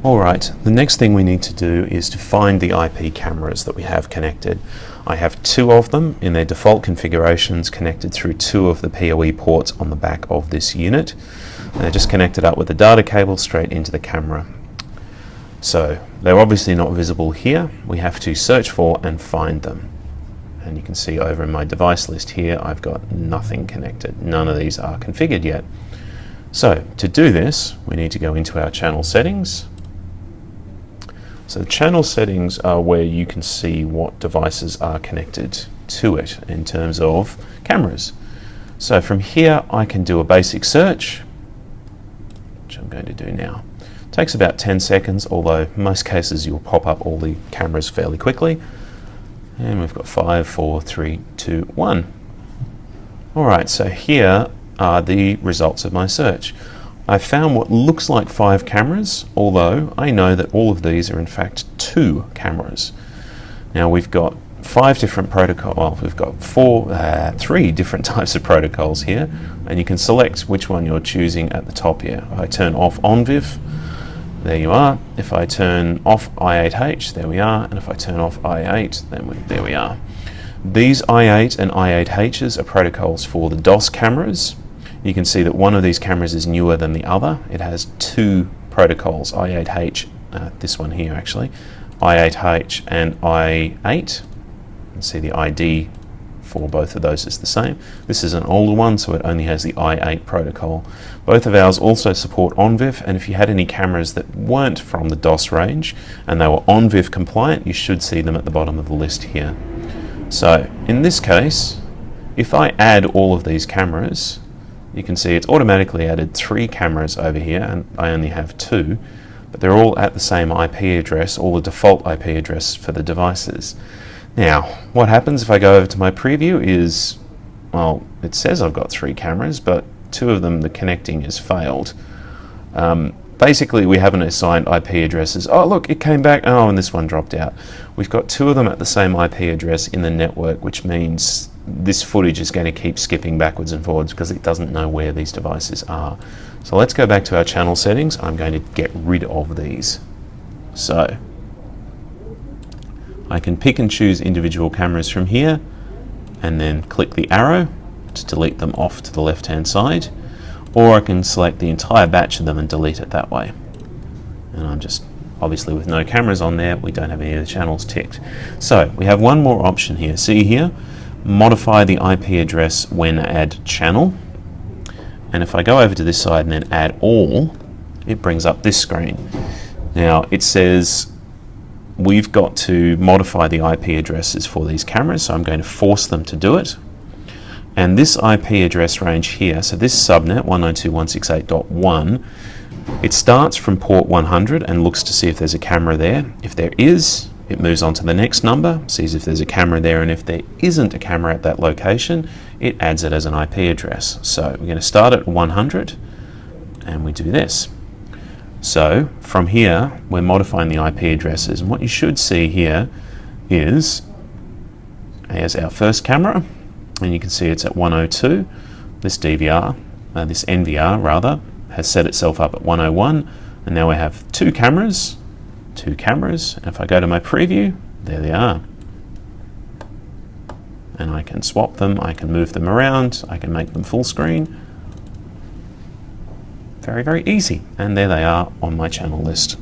Alright, the next thing we need to do is to find the IP cameras that we have connected. I have two of them in their default configurations connected through two of the PoE ports on the back of this unit. They're just connected up with the data cable straight into the camera. So they're obviously not visible here. We have to search for and find them. And you can see over in my device list here I've got nothing connected. None of these are configured yet. So to do this we need to go into our channel settings. So the channel settings are where you can see what devices are connected to it in terms of cameras. So from here I can do a basic search, which I'm going to do now. It takes about 10 seconds, although in most cases you'll pop up all the cameras fairly quickly. And we've got 5, 4, 3, 2, 1. Alright, so here are the results of my search. I found what looks like 5 cameras, although I know that all of these are in fact 2 cameras. Now we've got 5 different protocols, well, we've got 3 different types of protocols here, and you can select which one you're choosing at the top here. If I turn off ONVIF, there you are. If I turn off I8H, there we are, and if I turn off I8, then there we are. These I8 and I8Hs are protocols for the DOS cameras. You can see that one of these cameras is newer than the other. It has 2 protocols, I8H, this one here actually, I8H and I8. You can see the ID for both of those is the same. This is an older one, so it only has the I8 protocol. Both of ours also support ONVIF, and if you had any cameras that weren't from the DOS range and they were ONVIF compliant, you should see them at the bottom of the list here. So in this case, if I add all of these cameras, you can see it's automatically added 3 cameras over here, and I only have 2, but they're all at the same IP address, all the default IP address for the devices. Now, what happens if I go over to my preview is, well, it says I've got 3 cameras, but 2 of them, the connecting has failed. Basically, we haven't assigned IP addresses. Oh, look, it came back. Oh, and this one dropped out. We've got 2 of them at the same IP address in the network, which means this footage is going to keep skipping backwards and forwards because it doesn't know where these devices are. So let's go back to our channel settings. I'm going to get rid of these. So I can pick and choose individual cameras from here and then click the arrow to delete them off to the left hand side, or I can select the entire batch of them and delete it that way. And I'm just, obviously with no cameras on there, we don't have any of the channels ticked. So we have one more option here. See here, modify the IP address when add channel. And if I go over to this side and then add all, it brings up this screen. Now it says we've got to modify the IP addresses for these cameras, so I'm going to force them to do it. And this IP address range here, so this subnet 192.168.1, it starts from port 100 and looks to see if there's a camera there. If there is, it moves on to the next number, sees if there's a camera there, and if there isn't a camera at that location, it adds it as an IP address. So we're going to start at 100 and we do this. So from here we're modifying the IP addresses, and what you should see here is here's our first camera, and you can see it's at 102. This this NVR rather, has set itself up at 101, and now we have 2 cameras, and if I go to my preview, there they are. And I can swap them, I can move them around, I can make them full screen. Very, very easy. And there they are on my channel list.